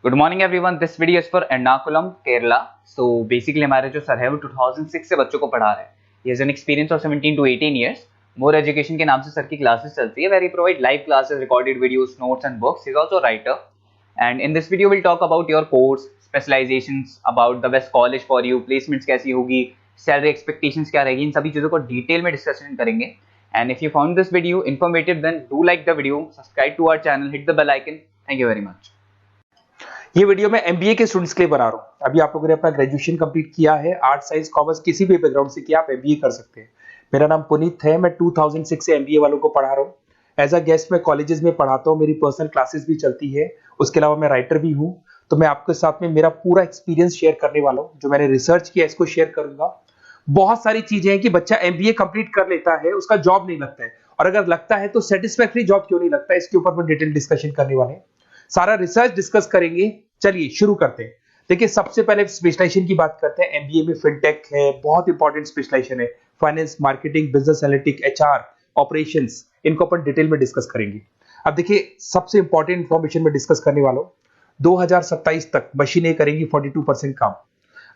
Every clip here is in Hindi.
Good morning everyone, this video is for Ernakulam Kerala. So basically हमारे जो सर है वो 2006 से बच्चों को पढ़ा रहे हैं। He has an experience of 17 to 18 years. More Education के नाम से सर की क्लासेस चलती है, where he provide live classes, recorded videos, notes and books. He is also writer and in this video will talk about your course, specialisations, about the best college for you, placements कैसी होगी, सैलरी एक्सपेक्टेशंस क्या रहेगी, इन सभी चीजों को डिटेल में डिस्कशन करेंगे। And if you found this video informative then do like the video, subscribe to our channel, hit the bell icon. Thank you very much. ये वीडियो मैं एमबीए के स्टूडेंट्स के लिए बना रहा हूँ। अभी आप लोगों ने अपना ग्रेजुएशन कंप्लीट किया है, आर्ट साइंस कॉमर्स किसी भी बैकग्राउंड से किया, आप एमबीए कर सकते हैं। मेरा नाम पुनीत है, मैं 2006 से एमबीए वालों को पढ़ा रहा हूँ। एज अ गेस्ट मैं कॉलेजेस में पढ़ाता हूँ, मेरी पर्सनल क्लासेस भी चलती है। उसके अलावा मैं राइटर भी हूँ। तो मैं आपके साथ में मेरा पूरा एक्सपीरियंस शेयर करने वाला हूँ, जो मैंने रिसर्च किया इसको शेयर करूंगा। बहुत सारी चीजें हैं कि बच्चा एमबीए कंप्लीट कर लेता है, उसका जॉब नहीं लगता है, और अगर लगता है तो सेटिस्फैक्टरी जॉब क्यों नहीं लगता है, इसके ऊपर मैं डिटेल डिस्कशन करने वाले हैं। सारा रिसर्च डिस्कस करेंगे। चलिए शुरू करते हैं। देखिए, सबसे पहले स्पेशलाइजेशन की बात करते हैं। एमबीए में फिनटेक है, बहुत इंपॉर्टेंट स्पेशलाइजेशन है। Finance, marketing, business analytic, HR, operations, इनको अपन डिटेल में डिस्कस करेंगे। अब देखिए, सबसे इंपॉर्टेंट इंफॉर्मेशन में डिस्कस करने वाला हूं। 2027 तक मशीनें करेंगी 42% काम।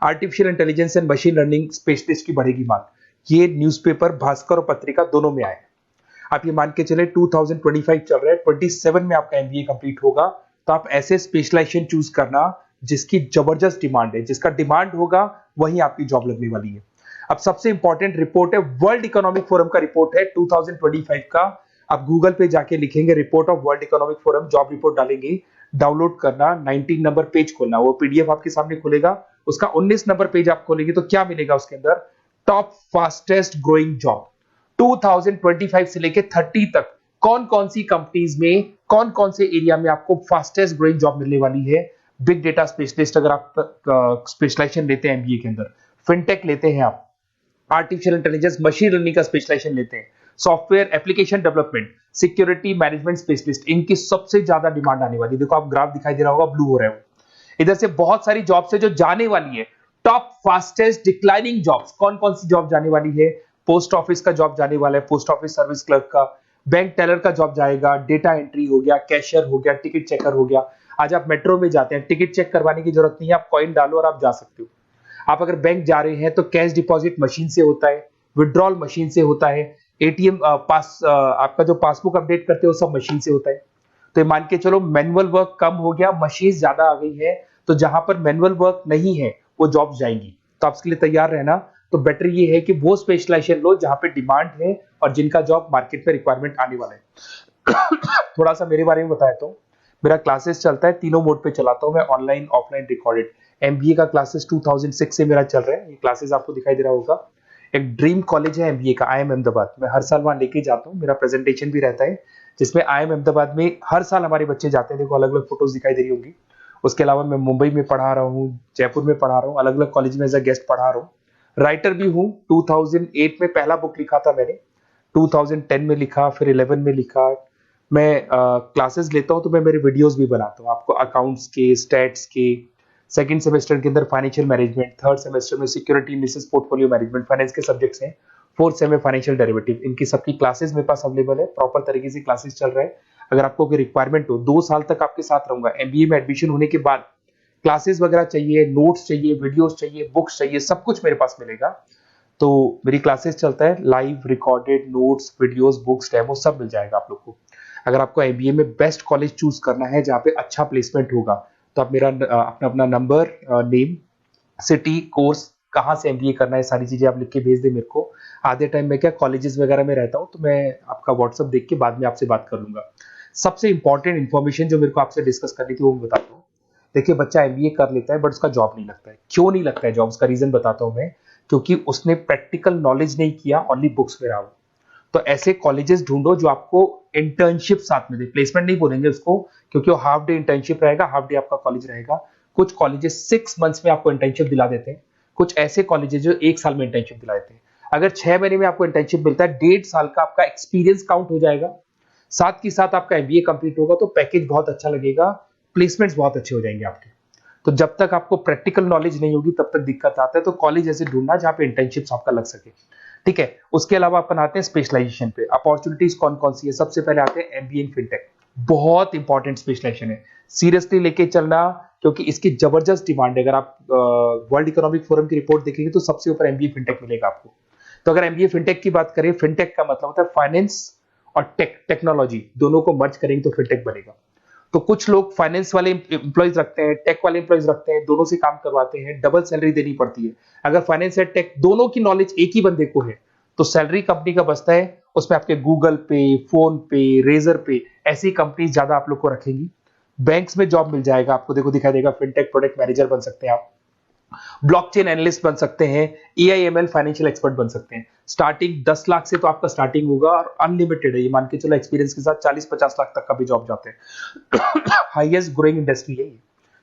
Artificial intelligence and machine learning specialist की बढ़ेगी मांग। ये न्यूज़पेपर, भास्कर और पत्रिका दोनों में आए। आप ये मान के चले 2025 चल रहा है, 27 में आपका एमबीए कंप्लीट होगा। तो आप ऐसे स्पेशलाइजेशन चूज करना जिसकी जबरदस्त डिमांड है, जिसका डिमांड होगा वहीं आपकी जॉब लगने वाली है। अब सबसे इंपॉर्टेंट रिपोर्ट है, वर्ल्ड इकोनॉमिक फोरम का रिपोर्ट है 2025 का। आप गूगल पे जाके लिखेंगे report of world economic forum, job report डालेंगे, डाउनलोड करना, 19 नंबर पेज खोलना, वो पीडीएफ आपके सामने खुलेगा। उसका 19 नंबर पेज आप खोलेंगे तो क्या मिलेगा उसके अंदर? टॉप फास्टेस्ट ग्रोइंग जॉब 2025 से लेके 30 तक कौन कौन सी कंपनीज में, कौन कौन से एरिया में आपको फास्टेस्ट ग्रोइंग जॉब मिलने वाली है। बिग डेटा स्पेशलिस्ट अगर आप स्पेशलाइजेशन लेते हैं एमबीए के अंदर, फिनटेक लेते हैं आप, आर्टिफिशियल इंटेलिजेंस मशीन लर्निंग का स्पेशलाइजेशन लेते हैं, software application development, security management specialist, इनकी सबसे ज्यादा डिमांड आने वाली है। देखो आप ग्राफ दिखाई दे रहा होगा, ब्लू हो रहा है। इधर से बहुत सारी जॉब्स है जो जाने वाली है। टॉप फास्टेस्ट डिक्लाइनिंग जॉब्स, कौन कौन सी जॉब जाने वाली है? पोस्ट ऑफिस का जॉब जाने वाला है, पोस्ट ऑफिस सर्विस क्लर्क का, बैंक टेलर का जॉब जाएगा, डेटा एंट्री हो गया, कैशियर हो गया, टिकट चेकर हो गया। आज आप मेट्रो में जाते हैं, टिकट चेक करवाने की जरूरत नहीं है, आप कॉइन डालो और आप जा सकते हो। आप अगर बैंक जा रहे हैं तो कैश डिपॉजिट मशीन से होता है, विड्रॉल मशीन से होता है, एटीएम आपका जो पासबुक अपडेट करते हो सब मशीन से होता है। तो मान के चलो मैनुअल वर्क कम हो गया, मशीन ज्यादा आ गई है, तो जहां पर मैनुअल वर्क नहीं है वो जॉब जाएंगी। तो आप इसके लिए तैयार रहना। तो बेटर ये है कि वो स्पेशलाइजेशन लो जहां पे डिमांड है और जिनका जॉब मार्केट में रिक्वायरमेंट आने वाला है। थोड़ा सा मेरे बारे में बताया तो मेरा क्लासेस चलता है, तीनों मोड पे चलाता हूं मैं, ऑनलाइन, ऑफलाइन, रिकॉर्डेड। एमबीए का क्लासेस 2006 से मेरा चल रहा है। ये क्लासेस आपको दिखाई दे रहा होगा। एक ड्रीम कॉलेज है एमबीए का, आईएम अहमदाबाद। मैं हर साल वहां लेके जाता हूँ, मेरा प्रेजेंटेशन भी रहता है, जिसमें आईएम अहमदाबाद में हर साल हमारे बच्चे जाते हैं। देखो अलग अलग फोटोज दिखाई दे रही होंगी। उसके अलावा मैं मुंबई में पढ़ा रहा हूँ, जयपुर में पढ़ा रहा हूँ, अलग अलग कॉलेज में एज अ गेस्ट पढ़ा रहा हूँ। राइटर भी हूँ। 2008 में पहला बुक लिखा था मैंने, 2010 में लिखा, फिर 11 में लिखा। मैं क्लासेस लेता हूँ तो मैं मेरे वीडियोस भी बनाता हूँ आपको, अकाउंट्स के, स्टैट्स के। सेकंड सेमेस्टर के अंदर फाइनेंशियल मैनेजमेंट, थर्ड सेमेस्टर में security analysis, portfolio management, finance के सब्जेक्ट्स हैं। फोर्थ सेम में फाइनेंशियल डेरिवेटिव, इनकी सबकी क्लासेस मेरे पास अवेलेबल है, प्रॉपर तरीके से क्लासेस चल रहा है। अगर आपको कोई रिक्वायरमेंट हो, 2 साल तक आपके साथ रहूंगा। एमबीए में एडमिशन होने के बाद क्लासेस वगैरह चाहिए, नोट्स चाहिए, वीडियोस चाहिए, बुक्स चाहिए, सब कुछ मेरे पास मिलेगा। तो मेरी क्लासेस चलता है, live, recorded, notes, videos, books, demo सब मिल जाएगा आप लोग को। अगर आपको एमबीए में बेस्ट कॉलेज चूज करना है जहाँ पे अच्छा प्लेसमेंट होगा, तो आप मेरा अपना नंबर, नेम, सिटी, कोर्स, कहाँ से एमबीए करना है, सारी चीजें आप लिख के भेज दे मेरे को। आधे टाइम में क्या कॉलेजेस वगैरह में रहता हूँ, तो मैं आपका व्हाट्सअप देख के बाद में आपसे बात कर लूंगा। सबसे इंपॉर्टेंट इन्फॉर्मेशन जो मेरे को आपसे डिस्कस करनी थी वो मैं बताता हूँ। देखिए, बच्चा एमबीए कर लेता है बट उसका जॉब नहीं लगता है। क्यों नहीं लगता है जॉब? उसका रीजन बताता हूं मैं। क्योंकि उसने प्रैक्टिकल नॉलेज नहीं किया, ओनली बुक्स में रहा हो। तो ऐसे कॉलेजेस ढूंढो जो आपको इंटर्नशिप साथ में दे। प्लेसमेंट नहीं बोलेंगे उसको, क्योंकि वो हाफ डे इंटर्नशिप रहेगा, हाफ डे आपका कॉलेज रहेगा। कुछ कॉलेजेस 6 मंथ्स में आपको इंटर्नशिप दिला देते हैं, कुछ ऐसे कॉलेजेस जो 1 साल में इंटर्नशिप दिला देते हैं। अगर 6 महीने में आपको इंटर्नशिप मिलता है, 1.5 साल का आपका एक्सपीरियंस काउंट हो जाएगा। साथ ही साथ आपका एमबीए कंप्लीट होगा तो पैकेज बहुत अच्छा लगेगा, प्लेसमेंट्स बहुत अच्छे हो जाएंगे आपके। तो जब तक आपको प्रैक्टिकल नॉलेज नहीं होगी तब तक दिक्कत आता है। तो कॉलेज ऐसे ढूंढना जहां पे इंटर्नशिप्स आपका लग सके, ठीक है। उसके अलावा अपन आते हैं स्पेशलाइजेशन पे। अपॉर्चुनिटीज कौन कौन सी है? सबसे पहले आते हैं एमबीए इन फिनटेक, बहुत इंपॉर्टेंट स्पेशलाइजेशन है, सीरियसली लेके चलना। क्योंकि इसकी जबरदस्त डिमांड है। अगर आप वर्ल्ड इकोनॉमिक फोरम की रिपोर्ट देखेंगे तो सबसे ऊपर एमबीए फिनटेक मिलेगा आपको। तो अगर एमबीए फिनटेक की बात करें, फिनटेक का मतलब होता है फाइनेंस और टेक्नोलॉजी दोनों को मर्ज करेंगे तो फिनटेक बनेगा। तो कुछ लोग फाइनेंस वाले एम्प्लॉयज रखते हैं, टेक वाले एम्प्लॉयज रखते हैं, दोनों से काम करवाते हैं, डबल सैलरी देनी पड़ती है। अगर फाइनेंस या टेक दोनों की नॉलेज एक ही बंदे को है तो सैलरी कंपनी का बचता है, उसमें आपके गूगल पे, फोन पे, रेजर पे ऐसी कंपनी ज्यादा आप लोग को रखेंगी। बैंक्स में जॉब मिल जाएगा आपको, देखो दिखाई देगा, फिनटेक प्रोडक्ट मैनेजर बन सकते हैं आप, ब्लॉकचेन एनालिस्ट बन सकते हैं, एआईएमएल फाइनेंशियल एक्सपर्ट बन सकते हैं। स्टार्टिंग 10 लाख से तो आपका स्टार्टिंग होगा और अनलिमिटेड है, ये मान के चलो एक्सपीरियंस के साथ 40-50 लाख तक का भी जॉब जाते हैं। हाईएस्ट ग्रोइंग इंडस्ट्री है ये,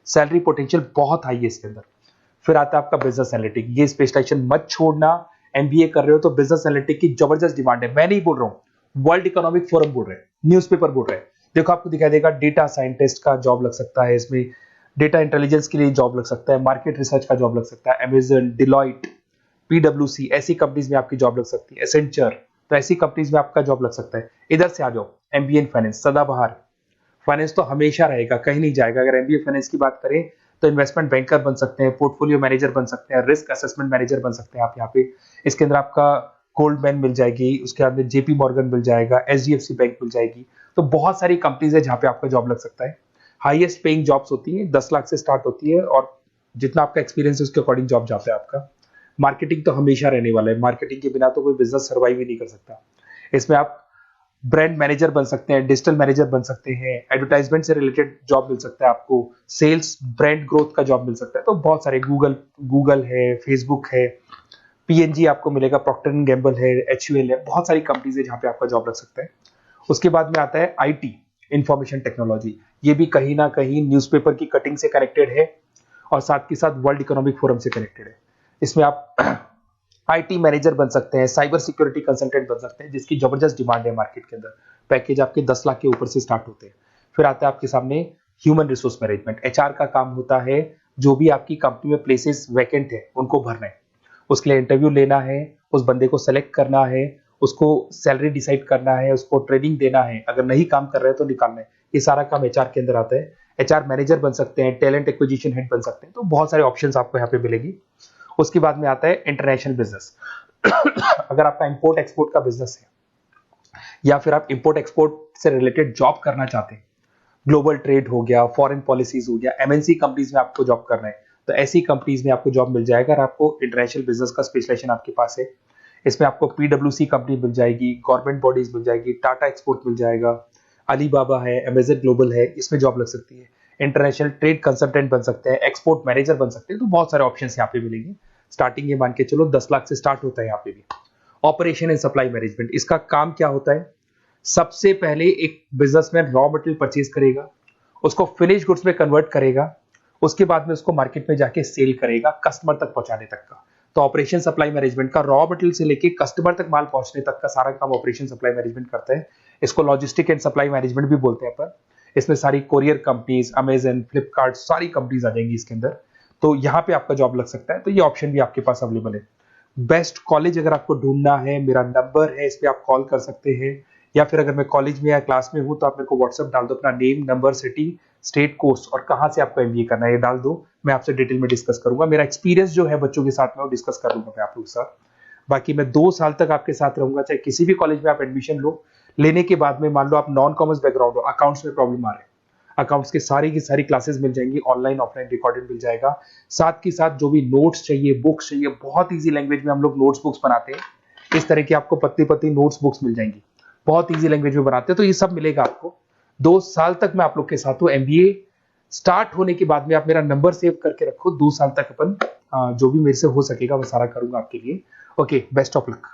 सैलरी पोटेंशियल बहुत हाई है इसके अंदर। फिर आता है आपका बिजनेस एनालिटिक, ये स्पेशलाइजेशन मत छोड़ना। एमबीए कर रहे हो तो बिजनेस एनालिटिक की जबरदस्त डिमांड है। मैं नहीं बोल रहा हूं, वर्ल्ड इकोनॉमिक फोरम बोल रहे हैं, न्यूज़पेपर बोल रहे हैं। देखो आपको दिखाई देगा, डेटा साइंटिस्ट का जॉब लग सकता है इसमें, डेटा इंटेलिजेंस के लिए जॉब लग सकता है, मार्केट रिसर्च का जॉब लग सकता है, अमेजन, डिलॉइट, पीडब्ल्यूसी ऐसी कंपनीज में आपकी जॉब लग सकती है, एसेंचर, तो ऐसी कंपनीज में आपका जॉब लग सकता है। इधर से आ जाओ, एमबीए इन फाइनेंस सदाबहार, फाइनेंस तो हमेशा रहेगा, कहीं नहीं जाएगा। अगर एमबीए फाइनेंस की बात करें तो इन्वेस्टमेंट बैंकर बन सकते हैं, पोर्टफोलियो मैनेजर बन सकते हैं, रिस्क असेसमेंट मैनेजर बन सकते हैं आप यहाँ पे। इसके अंदर आपका गोल्डमैन मिल जाएगी, उसके बाद में जेपी मॉर्गन मिल जाएगा, एचडीएफसी बैंक मिल जाएगी। तो बहुत सारी कंपनीज है जहाँ पे आपका जॉब लग सकता है। हाईएस्ट पेइंग जॉब्स होती है, 10 लाख से स्टार्ट होती है और जितना आपका एक्सपीरियंस है उसके अकॉर्डिंग जॉब जाता है आपका। मार्केटिंग तो हमेशा रहने वाला है, मार्केटिंग के बिना तो कोई बिजनेस सर्वाइव ही नहीं कर सकता। इसमें आप ब्रांड मैनेजर बन सकते हैं, डिजिटल मैनेजर बन सकते हैं, एडवर्टाइजमेंट से रिलेटेड जॉब मिल सकता है आपको, सेल्स ब्रांड ग्रोथ का जॉब मिल सकता है। तो बहुत सारे गूगल है, फेसबुक है, पीएनजी आपको मिलेगा, प्रॉक्टर एंड गैम्बल है, एचयूएल है, बहुत सारी कंपनीज है जहाँ पे आपका जॉब लग सकता है। उसके बाद में आता है आईटी, इंफॉर्मेशन टेक्नोलॉजी, ये भी कहीं ना कहीं न्यूज़पेपर की कटिंग से कनेक्टेड है और साथ के साथ वर्ल्ड इकोनॉमिक फोरम से कनेक्टेड है। इसमें आप आईटी मैनेजर बन सकते हैं, साइबर सिक्योरिटी कंसल्टेंट बन सकते हैं, जिसकी जबरदस्त डिमांड है मार्केट के अंदर। पैकेज आपके 10 लाख के ऊपर से स्टार्ट होते हैं। फिर आता है आपके सामने ह्यूमन रिसोर्स मैनेजमेंट, एचआर का काम होता है, जो भी आपकी कंपनी में प्लेसेस वैकेंट है उनको भरना है, उसके लिए इंटरव्यू लेना है, उस बंदे को सेलेक्ट करना है, उसको सैलरी डिसाइड करना है, उसको ट्रेनिंग देना है, अगर नहीं काम कर रहे हैं तो निकालना है। ये सारा काम एचआर के अंदर आता है। एचआर मैनेजर बन सकते हैं, टैलेंट एक्विजिशन हेड बन सकते हैं। तो बहुत सारे ऑप्शंस आपको यहाँ पे मिलेगी। उसके बाद में आता है इंटरनेशनल बिजनेस। अगर आपका इंपोर्ट एक्सपोर्ट का बिजनेस है या फिर आप इंपोर्ट एक्सपोर्ट से रिलेटेड जॉब करना चाहते हैं, ग्लोबल ट्रेड हो गया, फॉरेन पॉलिसीज हो गया, एमएनसी कंपनीज में आपको जॉब करना है, तो ऐसी कंपनीज में आपको जॉब मिल जाएगा। अगर आपको इंटरनेशनल बिजनेस का स्पेशलाइजेशन आपके पास है, इसमें आपको पीडब्ल्यूसी कंपनी मिल जाएगी, गवर्नमेंट बॉडीज मिल जाएगी, टाटा एक्सपोर्ट मिल जाएगा, अलीबाबा है, अमेजन ग्लोबल है, इसमें जॉब लग सकती है। इंटरनेशनल ट्रेड कंसल्टेंट बन सकते हैं, एक्सपोर्ट मैनेजर बन सकते हैं। तो बहुत सारे ऑप्शन यहाँ पे मिलेंगे। स्टार्टिंग ये मान के चलो 10 लाख से स्टार्ट होता है यहाँ पे भी। ऑपरेशन एंड सप्लाई मैनेजमेंट, इसका काम क्या होता है? सबसे पहले एक बिजनेसमैन रॉ मटेरियल परचेज करेगा, उसको फिनिश गुड्स में कन्वर्ट करेगा, उसके बाद में उसको मार्केट में जाके सेल करेगा, कस्टमर तक पहुंचाने तक का। तो ऑपरेशन सप्लाई मैनेजमेंट का रॉ मटेरियल से लेके कस्टमर तक माल पहुंचने तक का सारा काम ऑपरेशन सप्लाई मैनेजमेंट करता है। इसको लॉजिस्टिक एंड सप्लाई मैनेजमेंट भी बोलते हैं अपन। इसमें सारी कोरियर कंपनीज, अमेजन, फ्लिपकार्ट, सारी कंपनीज आ जाएंगी इसके अंदर। तो यहाँ पे आपका जॉब लग सकता है। तो ये ऑप्शन भी आपके पास अवेलेबल है। बेस्ट कॉलेज अगर आपको ढूंढना है, मेरा नंबर है, इस पे आप कॉल कर सकते हैं, या फिर अगर मैं कॉलेज में या क्लास में हूं तो आप मेरे को व्हाट्सएप डाल दो, अपना name, number, city, state, course और कहां से आपको एमबीए करना है ये डाल दो। मैं आपसे डिटेल में डिस्कस करूंगा। मेरा एक्सपीरियंस जो है बच्चों के साथ में वो डिस्कस कर लूंगा मैं आप लोग के साथ। बाकी मैं 2 साल तक आपके साथ रहूंगा, चाहे किसी भी कॉलेज में आप एडमिशन लो। लेने के बाद में मान लो आप नॉन कॉमर्स बैकग्राउंड हो, अकाउंट्स में प्रॉब्लम आ रहा है, अकाउंट्स की सारी क्लासेस मिल जाएंगी, ऑनलाइन ऑफलाइन रिकॉर्डेड मिल जाएगा। साथ के साथ जो भी नोट्स चाहिए, बुक्स चाहिए, बहुत ईजी लैंग्वेज में हम लोग नोट्स बुक्स बनाते हैं। इस तरह की आपको पत्ती पत्ती नोट्स बुक्स मिल जाएंगी, बहुत ईजी लैंग्वेज में बनाते हैं। तो ये सब मिलेगा आपको। 2 साल तक मैं आप लोग के साथ हूँ। एमबीए स्टार्ट होने के बाद में आप मेरा नंबर सेव करके रखो। 2 साल तक अपन जो भी मेरे से हो सकेगा वो सारा करूंगा आपके लिए। Okay, best of luck.